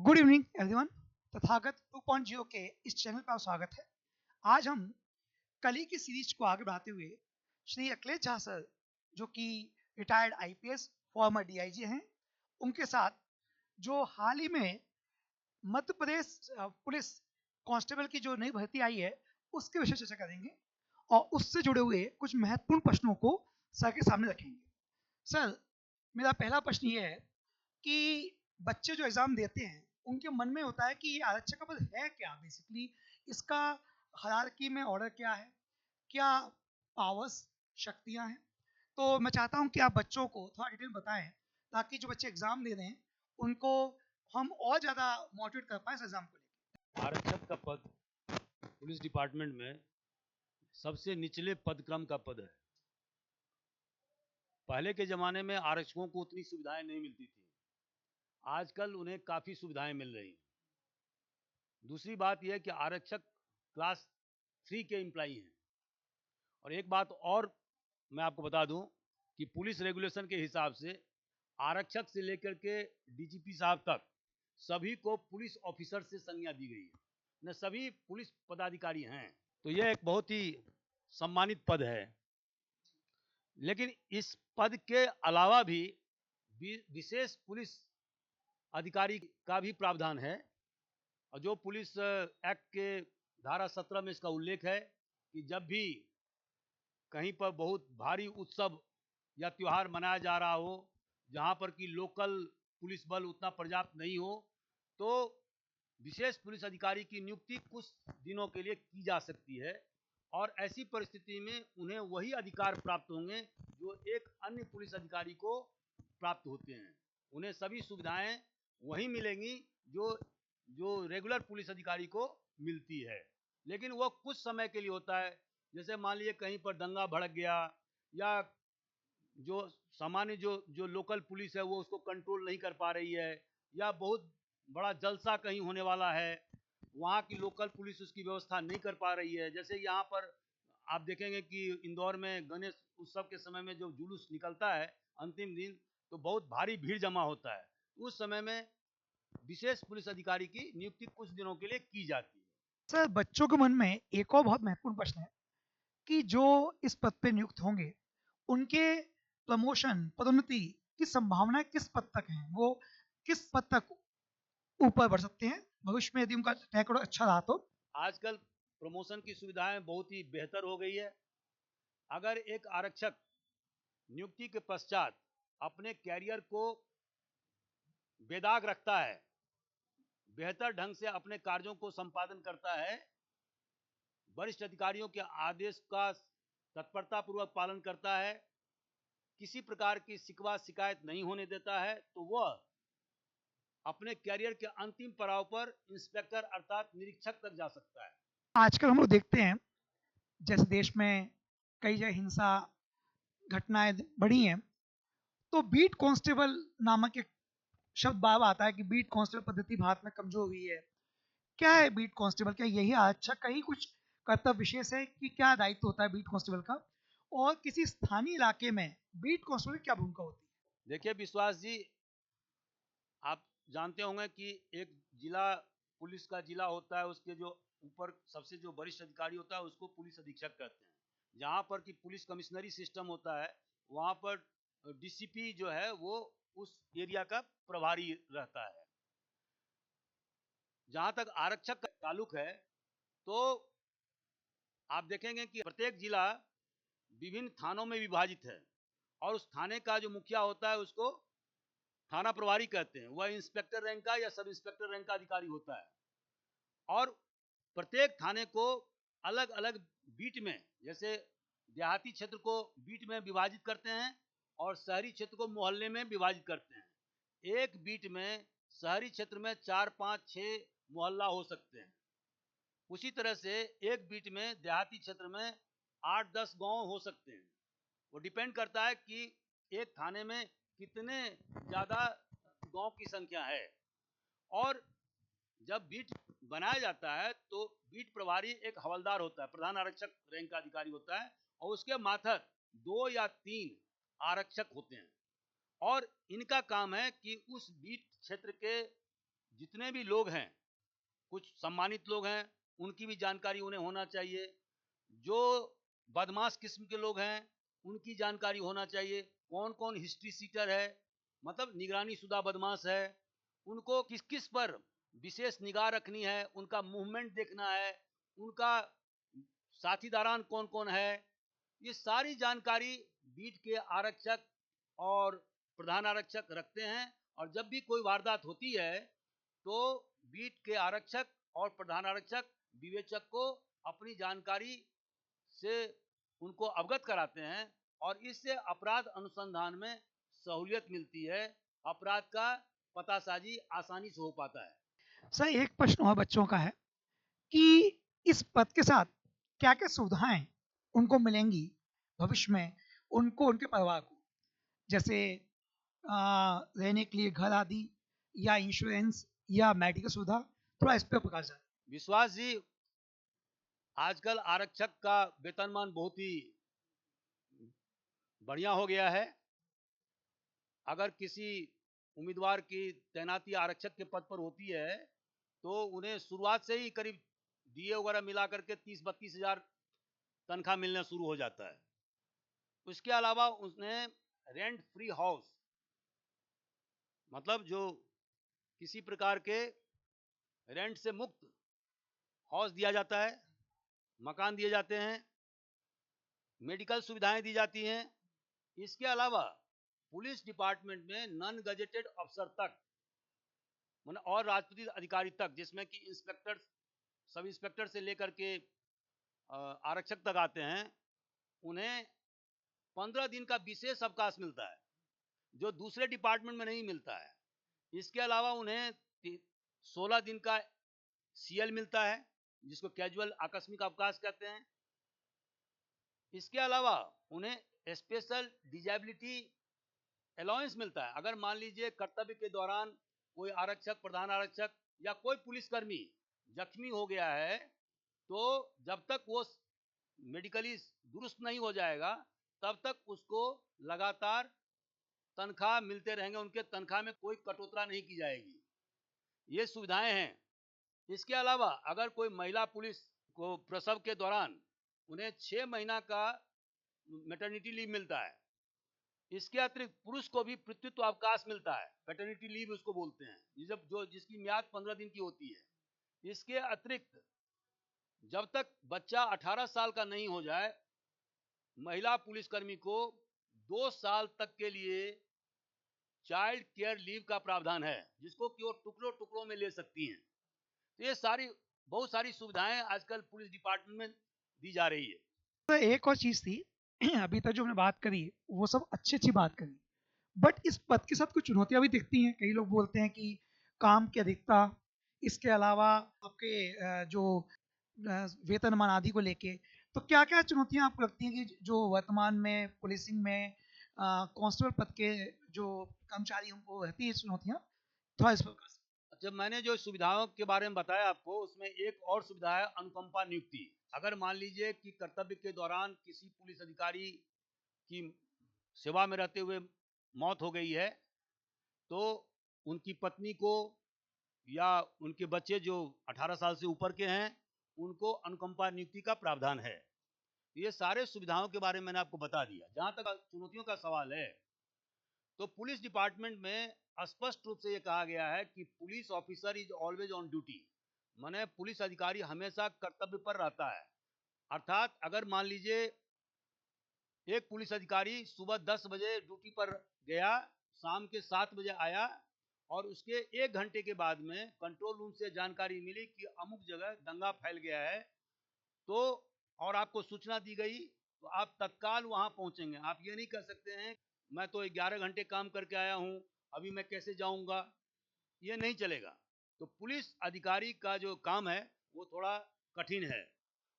Good evening everyone. Tathagata 2.0 के इस channel पर स्वागत है। आज हम कल ही की सीरीज को आगे बढ़ाते हुए श्री अखिलेश झा सर, जो कि रिटायर्ड आईपीएस फॉर्मर डीआईजी हैं, उनके साथ जो हाल ही में मध्य प्रदेश पुलिस कांस्टेबल की जो नई भर्ती आई है उसके विषय चर्चा करेंगे और उससे जुड़े हुए कुछ महत्वपूर्ण प्रश्नों को सर के सामने रखेंगे। सर, मेरा पहला प्रश्न ये है कि बच्चे जो एग्जाम देते हैं उनके मन में होता है कि ये आरक्षक का पद है क्या, बेसिकली इसका हायरार्की में ऑर्डर क्या है, क्या पावर्स शक्तियां हैं। तो मैं चाहता हूं कि आप बच्चों को थोड़ा डिटेल बताएं ताकि जो बच्चे एग्जाम दे रहे हैं उनको हम और ज़्यादा मोटिवेट कर पाए इस एग्जाम को लेकर। आरक्षक का पद पुलिस डिपार्टमेंट में सबसे निचले पद क्रम का पद है। पहले के ज़माने में आरक्षकों को उतनी सुविधाएं नहीं मिलती थी, आजकल उन्हें काफ़ी सुविधाएं मिल रही हैं। दूसरी बात यह है कि आरक्षक क्लास 3 के एम्प्लॉई हैं। और एक बात और मैं आपको बता दूं कि पुलिस रेगुलेशन के हिसाब से आरक्षक से लेकर के डीजीपी साहब तक सभी को पुलिस ऑफिसर से संज्ञा दी गई है, न सभी पुलिस पदाधिकारी हैं। तो यह एक बहुत ही सम्मानित पद है। लेकिन इस पद के अलावा भी विशेष पुलिस अधिकारी का भी प्रावधान है, और जो पुलिस एक्ट के धारा 17 में इसका उल्लेख है कि जब भी कहीं पर बहुत भारी उत्सव या त्यौहार मनाया जा रहा हो, जहां पर कि लोकल पुलिस बल उतना पर्याप्त नहीं हो, तो विशेष पुलिस अधिकारी की नियुक्ति कुछ दिनों के लिए की जा सकती है। और ऐसी परिस्थिति में उन्हें वही अधिकार प्राप्त होंगे जो एक अन्य पुलिस अधिकारी को प्राप्त होते हैं। उन्हें सभी सुविधाएं वही मिलेंगी जो जो रेगुलर पुलिस अधिकारी को मिलती है, लेकिन वो कुछ समय के लिए होता है। जैसे मान लीजिए कहीं पर दंगा भड़क गया, या जो सामान्य जो लोकल पुलिस है वो उसको कंट्रोल नहीं कर पा रही है, या बहुत बड़ा जलसा कहीं होने वाला है, वहाँ की लोकल पुलिस उसकी व्यवस्था नहीं कर पा रही है। जैसे यहाँ पर आप देखेंगे कि इंदौर में गणेश उत्सव के समय में जो जुलूस निकलता है अंतिम दिन, तो बहुत भारी भीड़ जमा होता है। उस समय में विशेष पुलिस अधिकारी की नियुक्ति कुछ दिनों के लिए की जाती है। सर, बच्चों के मन में एक और बहुत महत्वपूर्ण प्रश्न है कि जो इस पद पे नियुक्त होंगे उनके प्रमोशन पदोन्नति की संभावना किस पद तक है, वो किस पद तक ऊपर बढ़ सकते हैं भविष्य में यदि उनका ट्रैक रिकॉर्ड अच्छा रहा तो। आजकल प्रमोशन की सुविधाएं बहुत ही बेहतर हो गई है। अगर एक आरक्षक नियुक्ति के पश्चात अपने कैरियर को बेदाग रखता है, बेहतर ढंग से अपने कार्यों को संपादन करता है, वरिष्ठ अधिकारियों के आदेश का तत्परतापूर्वक पालन करता है, किसी प्रकार की शिकवा शिकायत नहीं होने देता है, तो वह अपने कैरियर के अंतिम पड़ाव पर इंस्पेक्टर अर्थात निरीक्षक तक जा सकता है। आजकल हम लोग देखते हैं जैसे देश में कई जगह हिंसा घटनाएं बढ़ी हैं, तो बीट कांस्टेबल नामक एक शब्द बार बार आता है कि बीट कांस्टेबल पद्धति भारत में कमजोर हुई है। क्या है बीट कांस्टेबल? क्या यही आरक्षक का ही कुछ कर्तव्य विशेष है कि क्या दायित्व होता है बीट कांस्टेबल का, और किसी स्थानीय इलाके में बीट कांस्टेबल की क्या भूमिका होती है? देखिए विश्वास जी, आप जानते होंगे कि एक जिला पुलिस का जिला होता है, उसके जो ऊपर सबसे जो वरिष्ठ अधिकारी होता है उसको पुलिस अधीक्षक कहते हैं। जहाँ पर कि पुलिस कमिश्नरी सिस्टम होता है, वहाँ पर डीसीपी जो है वो उस एरिया का प्रभारी रहता है। जहाँ तक आरक्षक का ताल्लुक है, तो आप देखेंगे कि प्रत्येक जिला विभिन्न थानों में विभाजित है, और उस थाने का जो मुखिया होता है उसको थाना प्रभारी कहते हैं। वह इंस्पेक्टर रैंक का या सब इंस्पेक्टर रैंक का अधिकारी होता है। और प्रत्येक थाने को अलग अलग बीट में, जैसे देहाती क्षेत्र को बीट में विभाजित करते हैं और शहरी क्षेत्र को मोहल्ले में विभाजित करते हैं। एक बीट में शहरी क्षेत्र में 4, 5, 6 मोहल्ला हो सकते हैं। उसी तरह से एक बीट में देहाती क्षेत्र में 8, 10 गांव हो सकते हैं। वो डिपेंड करता है कि एक थाने में कितने ज़्यादा गांव की संख्या है। और जब बीट बनाया जाता है तो बीट प्रभारी एक हवलदार होता है, प्रधान आरक्षक रैंक का अधिकारी होता है, और उसके मातहत 2 या 3 आरक्षक होते हैं। और इनका काम है कि उस बीट क्षेत्र के जितने भी लोग हैं, कुछ सम्मानित लोग हैं, उनकी भी जानकारी उन्हें होना चाहिए। जो बदमाश किस्म के लोग हैं, उनकी जानकारी होना चाहिए। कौन कौन हिस्ट्री सीटर है, मतलब निगरानी शुदा बदमाश है, उनको किस किस पर विशेष निगाह रखनी है, उनका मूवमेंट देखना है, उनका साथीदारान कौन कौन है, ये सारी जानकारी बीट के आरक्षक और प्रधान आरक्षक रखते हैं। और जब भी कोई वारदात होती है तो बीट के आरक्षक और प्रधान आरक्षक विवेचक को अपनी जानकारी से उनको अवगत कराते हैं और इससे अपराध अनुसंधान में सहूलियत मिलती है। अपराध का पतासाजी आसानी से हो पाता है। सर एक प्रश्न और बच्चों का है कि इस पद के साथ क्या-क्या सुविधाएँ उनको मिलेंगी भविष्य में, उनको उनके परिवार को? जैसे रहने के लिए घर आदि या इंश्योरेंस या मेडिकल सुविधा? थोड़ा इस पे प्रकाश डालें। विश्वास जी, आजकल आरक्षक का वेतनमान बहुत ही बढ़िया हो गया है। अगर किसी उम्मीदवार की तैनाती आरक्षक के पद पर होती है तो उन्हें शुरुआत से ही करीब डीए वगैरह मिला करके 30-32 हजार तनख्वाह मिलना शुरू हो जाता है। उसके अलावा उसने रेंट फ्री हाउस, मतलब जो किसी प्रकार के रेंट से मुक्त हाउस दिया जाता है, मकान दिए जाते हैं, मेडिकल सुविधाएं दी जाती हैं। इसके अलावा पुलिस डिपार्टमेंट में नॉन गजेटेड अफसर तक और राजपत्रित अधिकारी तक, जिसमें कि इंस्पेक्टर, सब इंस्पेक्टर से लेकर के आरक्षक तक आते हैं, उन्हें 15 दिन का विशेष अवकाश मिलता है जो दूसरे डिपार्टमेंट में नहीं मिलता है। इसके अलावा उन्हें 16 दिन का सीएल मिलता है जिसको कैजुअल आकस्मिक अवकाश कहते हैं। इसके अलावा उन्हें स्पेशल डिजेबिलिटी अलाउंस मिलता है। अगर मान लीजिए कर्तव्य के दौरान कोई आरक्षक, प्रधान आरक्षक या कोई पुलिसकर्मी जख्मी हो गया है तो जब तक वो मेडिकली दुरुस्त नहीं हो जाएगा तब तक उसको लगातार तनख्वाह मिलते रहेंगे, उनके तनख्वाह में कोई कटौती नहीं की जाएगी। ये सुविधाएं हैं। इसके अलावा अगर कोई महिला पुलिस को प्रसव के दौरान उन्हें 6 महीना का मैटरनिटी लीव मिलता है। इसके अतिरिक्त पुरुष को भी पितृत्व अवकाश मिलता है, पैटर्निटी लीव उसको बोलते हैं, जब जो जिसकी म्याद 15 दिन की होती है। इसके अतिरिक्त जब तक बच्चा 18 साल का नहीं हो जाए, महिला पुलिसकर्मी को 2 साल तक के लिए चाइल्ड केयर लीव का प्रावधान है, जिसको कि वो टुकड़ों टुकड़ों में ले सकती हैं। तो ये सारी बहुत सारी सुविधाएं आजकल पुलिस डिपार्टमेंट में दी जा रही है। तो एक और चीज़ थी अभी तक जो हमने बात करी वो सब अच्छी-अच्छी बात करी। बट इस पद के साथ कुछ चुनौतियाँ भी दिखती हैं। कई लोग बोलते हैं कि काम की अधिकता, इसके अलावा आपके जो वेतनमान आदि को लेके, तो क्या-क्या चुनौतियाँ आपको लगती हैं कि जो वर्तमान में पुलिसिंग में कांस्टेबल पद के जो कर्मचारी उनको रहती है चुनौतियाँ? थोड़ा इस पर प्रकाश। अच्छा, मैंने जो सुविधाओं के बारे में बताया आपको, उसमें एक और सुविधा है अनुकंपा नियुक्ति। अगर मान लीजिए कि कर्तव्य के दौरान किसी पुलिस अधिकारी की सेवा में रहते हुए मौत हो गई है तो उनकी पत्नी को या उनके बच्चे जो 18 साल से ऊपर के हैं उनको अनुकंपा नियुक्ति का प्रावधान है। ये सारे सुविधाओं के बारे में मैंने आपको बता दिया। जहां तक चुनौतियों का सवाल है तो पुलिस डिपार्टमेंट में स्पष्ट रूप से ये कहा गया है कि police officer is always on duty, माने पुलिस अधिकारी हमेशा कर्तव्य पर रहता है। अर्थात अगर मान लीजिए एक पुलिस अधिकारी सुबह 10 बजे ड्यूटी पर गया, शाम के 7 बजे आया और उसके 1 घंटे के बाद में कंट्रोल रूम से जानकारी मिली कि अमुक जगह दंगा फैल गया है, तो और आपको सूचना दी गई तो आप तत्काल वहां पहुंचेंगे। आप ये नहीं कह सकते हैं मैं तो 11 घंटे काम करके आया हूं, अभी मैं कैसे जाऊंगा, ये नहीं चलेगा। तो पुलिस अधिकारी का जो काम है वो थोड़ा कठिन है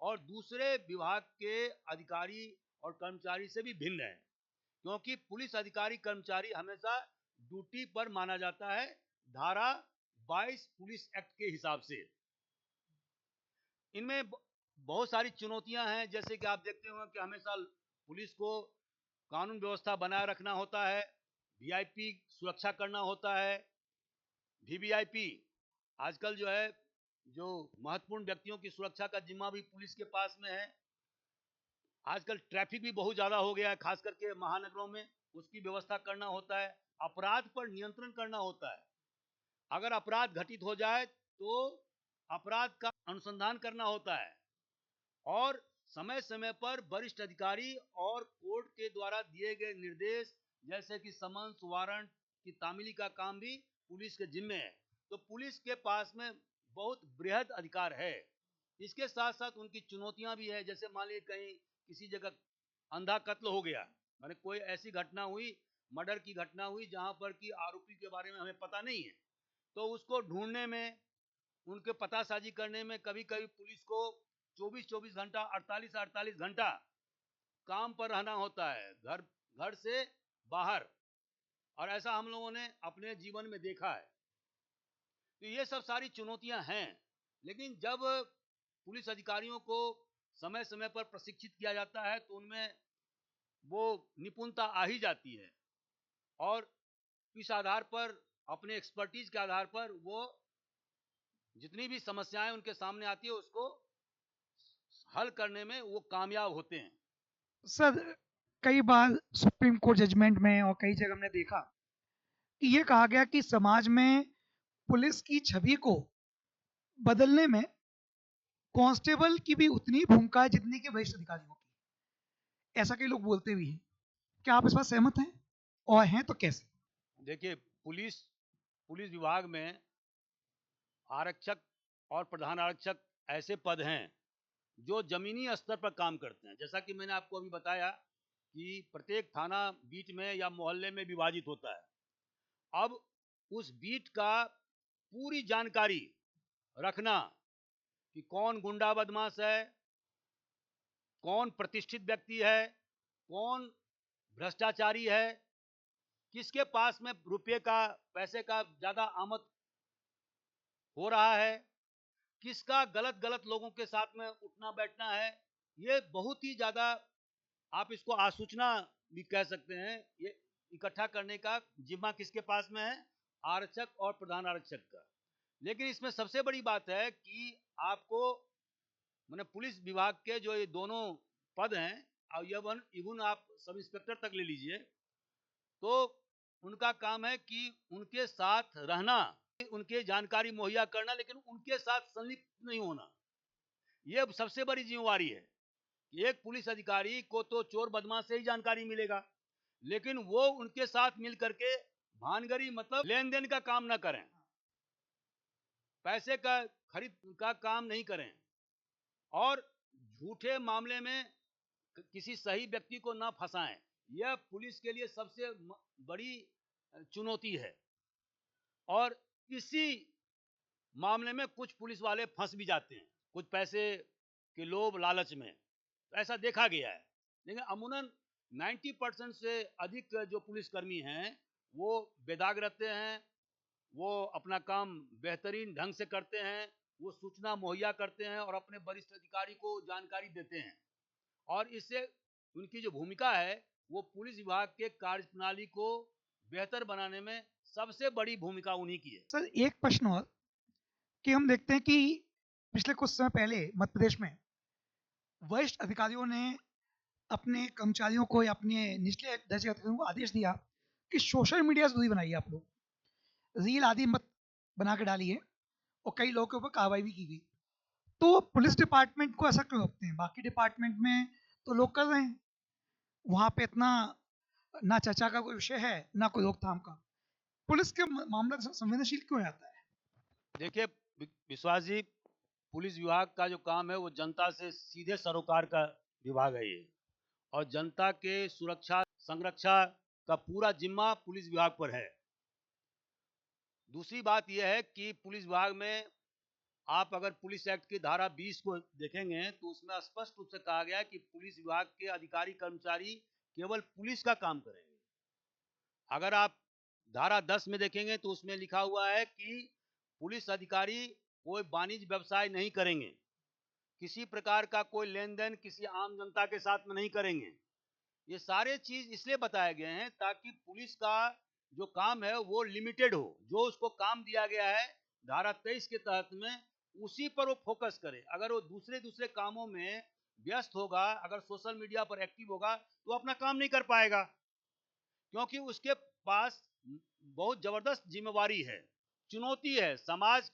और दूसरे विभाग के अधिकारी और कर्मचारी से भी भिन्न है, क्योंकि पुलिस अधिकारी कर्मचारी हमेशा ड्यूटी पर माना जाता है धारा 22 पुलिस एक्ट के हिसाब से। इनमें बहुत सारी चुनौतियां हैं, जैसे कि आप देखते होंगे कि हमेशा पुलिस को कानून व्यवस्था बनाए रखना होता है, वीआईपी सुरक्षा करना होता है, वीवीआईपी आजकल जो है, जो महत्वपूर्ण व्यक्तियों की सुरक्षा का जिम्मा भी पुलिस के पास में है। आजकल ट्रैफिक भी बहुत ज्यादा हो गया है, खास करके महानगरों में। उसकी व्यवस्था करना होता है, अपराध पर नियंत्रण करना होता है। अगर अपराध घटित हो जाए तो अपराध का अनुसंधान करना होता है, और समय समय पर वरिष्ठ अधिकारी और कोर्ट के द्वारा दिए गए निर्देश, जैसे कि समन्स वारंट की तामीली का काम भी पुलिस के जिम्मे है। तो पुलिस के पास में बहुत बृहद अधिकार है। इसके साथ साथ उनकी चुनौतियां भी है। जैसे मान लीजिए कहीं किसी जगह अंधा कत्ल हो गया, माने कोई ऐसी घटना हुई, मर्डर की घटना हुई, जहां पर कि आरोपी के बारे में हमें पता नहीं है, तो उसको ढूंढने में, उनके पतासाजी करने में कभी कभी पुलिस को 24-24 घंटा, 48-48 घंटा काम पर रहना होता है, घर घर से बाहर। और ऐसा हम लोगों ने अपने जीवन में देखा है। तो ये सब सारी चुनौतियां हैं। लेकिन जब पुलिस अधिकारियों को समय समय पर प्रशिक्षित किया जाता है तो उनमें वो निपुणता आ ही जाती है, और इस आधार पर, अपने एक्सपर्टीज के आधार पर, वो जितनी भी समस्याएं उनके सामने आती है उसको हल करने में वो कामयाब होते हैं। सर, कई बार सुप्रीम कोर्ट जजमेंट में और कई जगह हमने देखा कि ये कहा गया कि समाज में पुलिस की छवि को बदलने में कांस्टेबल की भी उतनी भूमिका है जितनी कि वरिष्ठ अधिकारियों की। ऐसा कई लोग बोलते भी हैं। क्या आप इस बात सहमत हैं? और हैं तो कैसे? देखिए, पुलिस पुलिस विभाग में आरक्षक और प्रधान आरक्षक ऐसे पद हैं जो जमीनी स्तर पर काम करते हैं। जैसा कि मैंने आपको अभी बताया कि प्रत्येक थाना बीट में या मोहल्ले में विभाजित होता है। अब उस बीट का पूरी जानकारी रखना कि कौन गुंडा बदमाश है, कौन प्रतिष्ठित व्यक्ति है, कौन भ्रष्टाचारी है, किसके पास में रुपये का, पैसे का ज्यादा आमद हो रहा है, किसका गलत गलत लोगों के साथ में उठना बैठना है, ये बहुत ही ज्यादा, आप इसको आसूचना भी कह सकते हैं, ये इकट्ठा करने का जिम्मा किसके पास में है? आरक्षक और प्रधान आरक्षक का। लेकिन इसमें सबसे बड़ी बात है कि आपको, मैंने पुलिस विभाग के जो ये दोनों पद हैं, और इवन इवन आप सब इंस्पेक्टर तक ले लीजिए, तो उनका काम है कि उनके साथ रहना, उनके जानकारी मुहैया करना, लेकिन उनके साथ संलिप्त नहीं होना। ये सबसे बड़ी जिम्मेवारी है। एक पुलिस अधिकारी को तो चोर बदमाश से ही जानकारी मिलेगा, लेकिन वो उनके साथ मिल करके भानगरी, मतलब लेन देन का काम ना करें, पैसे का खरीद का काम नहीं करें, और झूठे मामले में किसी सही व्यक्ति को ना फंसाएं। यह पुलिस के लिए सबसे बड़ी चुनौती है। और इसी मामले में कुछ पुलिस वाले फंस भी जाते हैं, कुछ पैसे के लोभ लालच में। तो ऐसा देखा गया है। लेकिन अमूमन 90% से अधिक जो पुलिसकर्मी हैं वो बेदाग रहते हैं, वो अपना काम बेहतरीन ढंग से करते हैं, वो सूचना मुहैया करते हैं और अपने वरिष्ठ अधिकारी को जानकारी देते हैं। और इससे उनकी जो भूमिका है वो पुलिस विभाग के कार्यप्रणाली को बेहतर बनाने में सबसे बड़ी भूमिका उन्हीं की है। सर, एक प्रश्न और कि हम देखते हैं कि पिछले कुछ समय पहले मध्य प्रदेश में वरिष्ठ अधिकारियों ने अपने कर्मचारियों को या अपने निचले दर्जे के अधिकारियों को आदेश दिया कि सोशल मीडिया से दूरी बनाइए, आप लोग रील आदि मत बना के डालिए, और कई लोगों के ऊपर कार्रवाई भी की गई। तो पुलिस डिपार्टमेंट को ऐसा क्यों रोकते हैं? बाकी डिपार्टमेंट में तो लोग कर रहे हैं, वहां पे इतना ना चर्चा का कोई विषय है ना कोई रोकथाम का। पुलिस के मामला संवेदनशील क्यों आता है? देखिए विश्वास जी, पुलिस विभाग का जो काम है वो जनता से सीधे सरोकार का विभाग है ये, और जनता के सुरक्षा संरक्षा का पूरा जिम्मा पुलिस विभाग पर है। दूसरी बात यह है कि पुलिस विभाग में आप अगर पुलिस एक्ट की धारा 20 को देखेंगे तो उसमें स्पष्ट रूप से कहा गया है कि पुलिस विभाग के अधिकारी कर्मचारी केवल पुलिस का काम करेंगे। अगर आप धारा 10 में देखेंगे तो उसमें लिखा हुआ है कि पुलिस अधिकारी कोई वाणिज्य व्यवसाय नहीं करेंगे, किसी प्रकार का कोई लेन देन किसी आम जनता के साथ में नहीं करेंगे। ये सारे चीज इसलिए बताए गए हैं ताकि पुलिस का जो काम है वो लिमिटेड हो, जो उसको काम दिया गया है धारा 23 के तहत में उसी पर वो फोकस करे। अगर वो दूसरे कामों में व्यस्त होगा, अगर सोशल मीडिया पर एक्टिव होगा, तो अपना काम नहीं कर पाएगा, क्योंकि उसके पास बहुत जबरदस्त जिम्मेवारी है, चुनौती है। समाज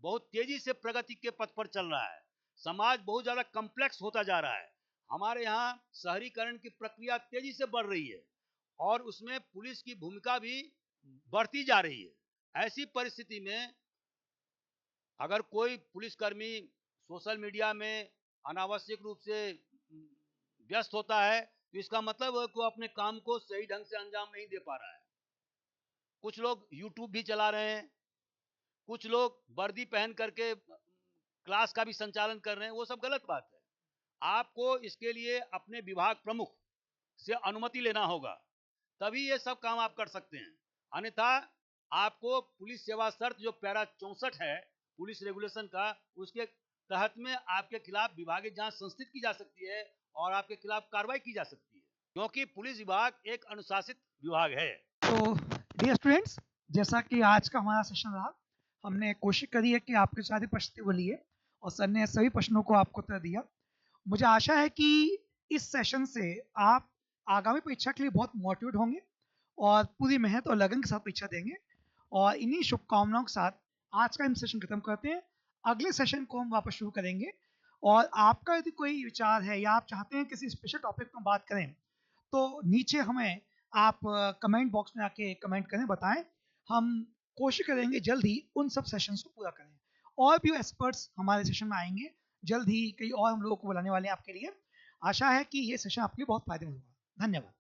बहुत तेजी से प्रगति के पथ पर चल रहा है, समाज बहुत ज्यादा कॉम्प्लेक्स होता जा रहा है। हमारे यहाँ शहरीकरण की प्रक्रिया तेजी से बढ़ रही है और उसमें पुलिस की भूमिका भी बढ़ती जा रही है। ऐसी परिस्थिति में अगर कोई पुलिसकर्मी सोशल मीडिया में अनावश्यक रूप से व्यस्त होता है, तो इसका मतलब है कि वो अपने काम को सही ढंग से अंजाम नहीं दे पा रहा है। कुछ लोग यूट्यूब भी चला रहे हैं, कुछ लोग वर्दी पहन करके क्लास का भी संचालन कर रहे हैं, वो सब गलत बात है। आपको इसके लिए अपने विभाग प्रमुख से अनुमति लेना होगा, तभी ये सब काम आप कर सकते हैं। अन्यथा आपको पुलिस सेवा शर्त जो पैरा 64 है पुलिस रेगुलेशन का, उसके तहत में आपके खिलाफ विभागीय जांच संस्थित की जा सकती है और आपके खिलाफ कार्रवाई की जा सकती है, क्योंकि पुलिस विभाग एक अनुशासित विभाग है। तो डियर स्टूडेंट्स, जैसा कि आज का हमारा सेशन रहा, हमने कोशिश करी है कि आपके सारे प्रश्न को लिए और सर ने सभी प्रश्नों को आपको उत्तर दिया। मुझे आशा है कि इस सेशन से आप आगामी परीक्षा के लिए बहुत मोटिवेट होंगे और पूरी मेहनत और लगन के साथ परीक्षा देंगे। और इन्हीं शुभकामनाओं के साथ आज का हम सेशन खत्म करते हैं। अगले सेशन को हम वापस शुरू करेंगे और आपका यदि कोई विचार है या आप चाहते हैं किसी स्पेशल टॉपिक पर बात करें, तो नीचे हमें आप कमेंट बॉक्स में आके कमेंट करें, बताएं। हम कोशिश करेंगे जल्द ही उन सब सेशंस को पूरा करें। और भी एक्सपर्ट्स हमारे सेशन में आएंगे जल्द ही, कई और हम लोगों को बुलाने वाले हैं आपके लिए। आशा है कि ये सेशन आपके लिए बहुत फायदेमंद होगा। धन्यवाद।